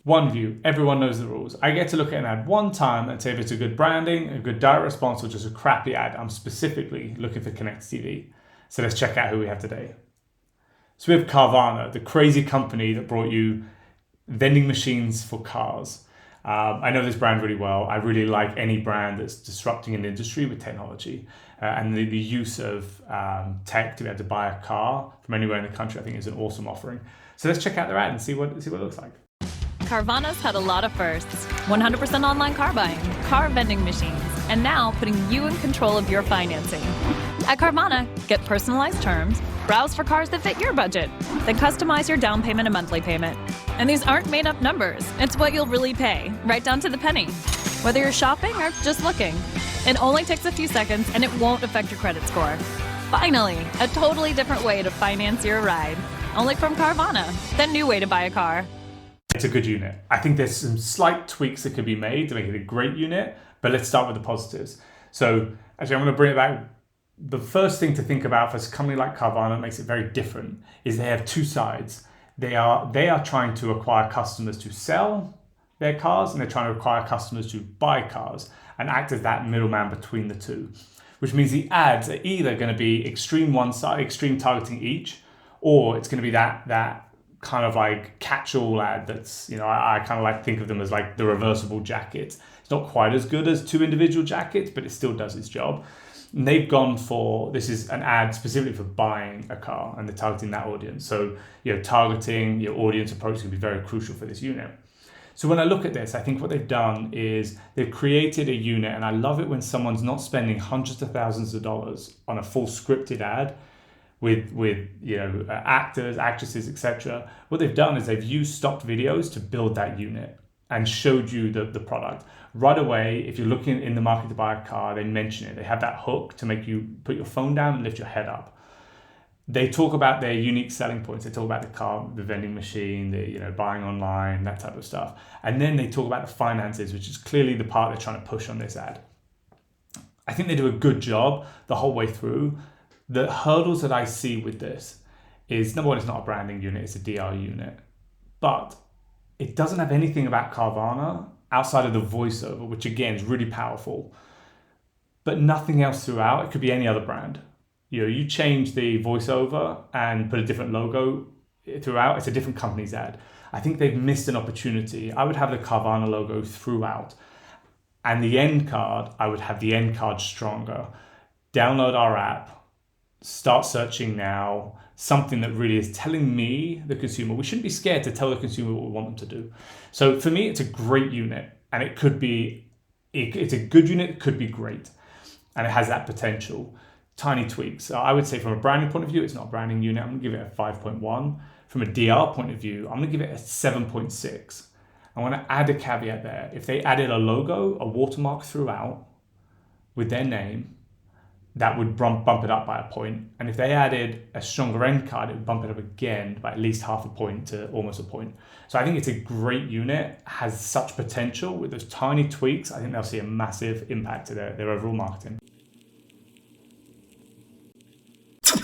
One view, everyone knows the rules. I get to look at an ad one time and say if it's a good branding, a good direct response, or just a crappy ad. I'm specifically looking for Connect TV. So let's check out who we have today. So we have Carvana, the crazy company that brought you vending machines for cars. I know this brand really well. I really like any brand that's disrupting an industry with technology. And the use of tech to be able to buy a car from anywhere in the country, I think is an awesome offering. So let's check out their ad and see what it looks like. Carvana's had a lot of firsts. 100% online car buying, car vending machines, and now putting you in control of your financing. At Carvana, get personalized terms, browse for cars that fit your budget, then customize your down payment and monthly payment. And these aren't made up numbers. It's what you'll really pay, right down to the penny. Whether you're shopping or just looking, it only takes a few seconds and it won't affect your credit score. Finally, a totally different way to finance your ride. Only from Carvana, the new way to buy a car. It's a good unit. I think there's some slight tweaks that could be made to make it a great unit, but let's start with the positives. So actually, I'm going to bring it back. The first thing to think about for a company like Carvana that makes it very different is they have two sides. They are trying to acquire customers to sell their cars, and they're trying to acquire customers to buy cars and act as that middleman between the two, which means the ads are either going to be extreme one side, extreme targeting each, or it's going to be that kind of like catch-all ad that's, I kind of like think of them as like the reversible jacket. It's not quite as good as two individual jackets, but it still does its job. And they've gone for, this is an ad specifically for buying a car, and they're targeting that audience. So, targeting your audience approach is going to be very crucial for this unit. So when I look at this, I think what they've done is they've created a unit, and I love it when someone's not spending hundreds of thousands of dollars on a full scripted ad with actors, actresses, etc. What they've done is they've used stock videos to build that unit and showed you the product. Right away, if you're looking in the market to buy a car, they mention it. They have that hook to make you put your phone down and lift your head up. They talk about their unique selling points. They talk about the car, the vending machine, the buying online, that type of stuff. And then they talk about the finances, which is clearly the part they're trying to push on this ad. I think they do a good job the whole way through. The hurdles that I see with this is, number one, it's not a branding unit, it's a DR unit. But it doesn't have anything about Carvana outside of the voiceover, which again is really powerful, but nothing else throughout. It could be any other brand. You change the voiceover and put a different logo throughout, it's a different company's ad. I think they've missed an opportunity. I would have the Carvana logo throughout. And the end card, I would have the end card stronger. Download our app, start searching now, something that really is telling me, the consumer. We shouldn't be scared to tell the consumer what we want them to do. So for me, it's a great unit, and it's a good unit, it could be great, and it has that potential. Tiny tweaks. I would say from a branding point of view, it's not a branding unit. I'm going to give it a 5.1. From a DR point of view, I'm going to give it a 7.6. I want to add a caveat there. If they added a logo, a watermark throughout with their name, that would bump it up by a point. And if they added a stronger end card, it would bump it up again by at least half a point to almost a point. So I think it's a great unit, has such potential. With those tiny tweaks, I think they'll see a massive impact to their overall marketing.